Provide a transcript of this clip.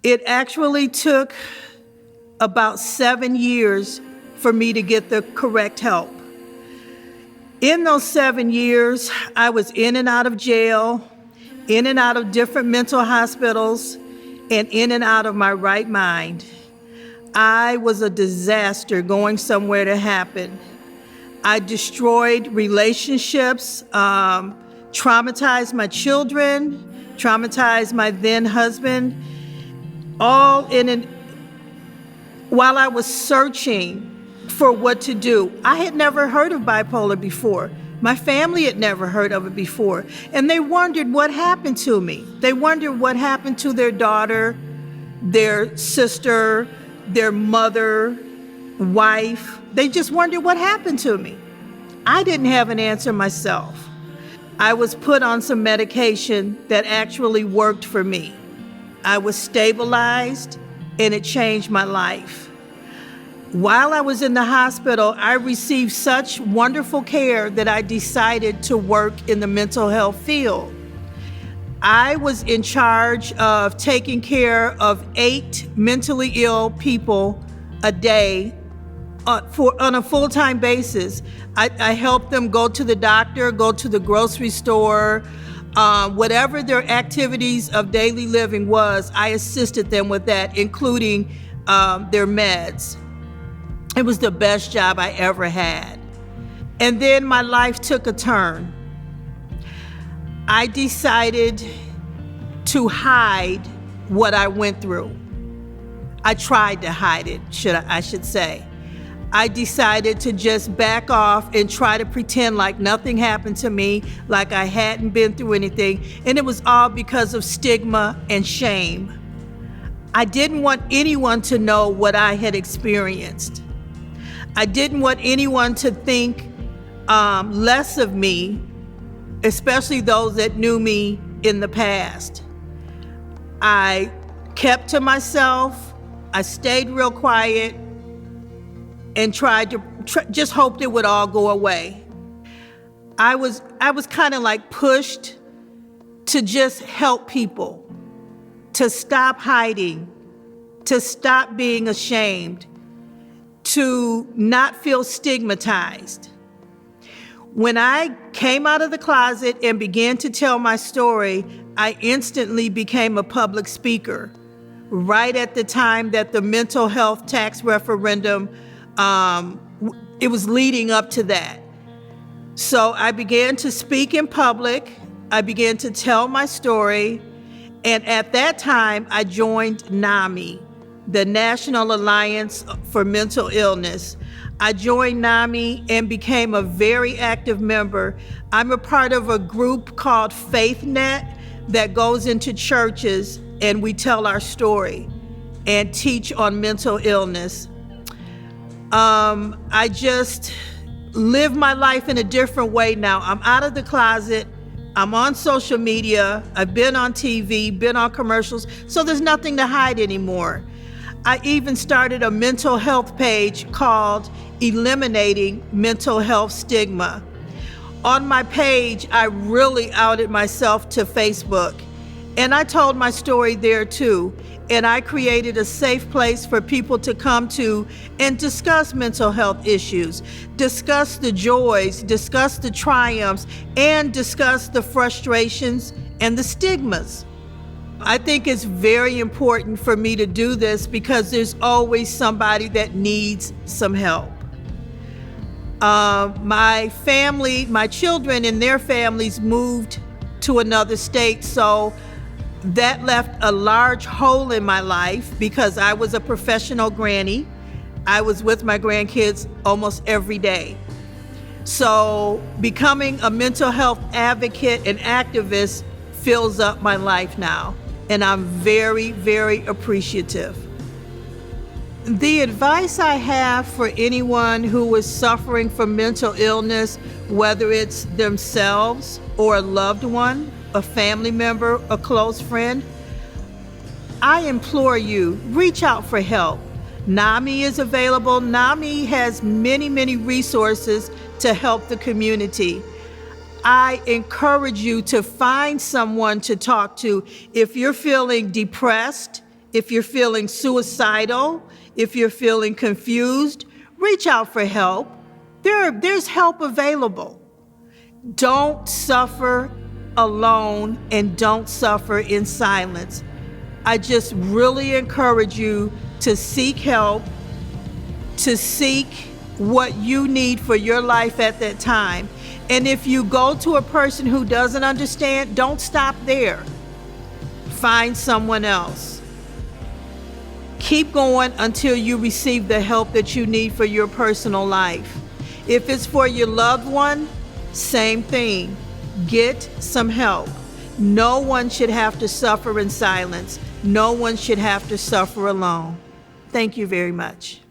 It actually took about 7 years for me to get the correct help. In those 7 years, I was in and out of jail, in and out of different mental hospitals, and in and out of my right mind. I was a disaster going somewhere to happen. I destroyed relationships, traumatized my children, traumatized my then husband, while I was searching for what to do. I had never heard of bipolar before. My family had never heard of it before. And they wondered what happened to me. They wondered what happened to their daughter, their sister, their mother, wife. They just wondered what happened to me. I didn't have an answer myself. I was put on some medication that actually worked for me. I was stabilized, and it changed my life. While I was in the hospital, I received such wonderful care that I decided to work in the mental health field. I was in charge of taking care of 8 mentally ill people a day on a full-time basis. I helped them go to the doctor, go to the grocery store, whatever their activities of daily living was, I assisted them with that, including their meds. It was the best job I ever had. And then my life took a turn. I decided to hide what I went through. I tried to hide it, I should say. I decided to just back off and try to pretend like nothing happened to me, like I hadn't been through anything, and it was all because of stigma and shame. I didn't want anyone to know what I had experienced. I didn't want anyone to think less of me, especially those that knew me in the past. I kept to myself, I stayed real quiet, and tried to just hoped it would all go away. I was kind of like pushed to just help people, to stop hiding, to stop being ashamed, to not feel stigmatized. When I came out of the closet and began to tell my story, I instantly became a public speaker. Right at the time that the mental health tax referendum, it was leading up to that. So I began to speak in public. I began to tell my story. And at that time, I joined NAMI, the National Alliance for Mental Illness. I joined NAMI and became a very active member. I'm a part of a group called FaithNet that goes into churches and we tell our story and teach on mental illness. I just live my life in a different way now. I'm out of the closet. I'm on social media. I've been on TV, been on commercials, so there's nothing to hide anymore. I even started a mental health page called Eliminating Mental Health Stigma. On my page, I really outed myself to Facebook, and I told my story there too. And I created a safe place for people to come to and discuss mental health issues, discuss the joys, discuss the triumphs, and discuss the frustrations and the stigmas. I think it's very important for me to do this because there's always somebody that needs some help. My family, my children and their families moved to another state, so that left a large hole in my life because I was a professional granny. I was with my grandkids almost every day. So becoming a mental health advocate and activist fills up my life now, and I'm very, very appreciative. The advice I have for anyone who is suffering from mental illness, whether it's themselves or a loved one, a family member, a close friend, I implore you, reach out for help. NAMI is available. NAMI has many, many resources to help the community. I encourage you to find someone to talk to. If you're feeling depressed, If you're feeling suicidal, if you're feeling confused, reach out for help. There's help available. Don't suffer alone and don't suffer in silence. I just really encourage you to seek help, to seek what you need for your life at that time. And if you go to a person who doesn't understand, don't stop there. Find someone else. Keep going until you receive the help that you need for your personal life. If it's for your loved one, same thing. Get some help. No one should have to suffer in silence. No one should have to suffer alone. Thank you very much.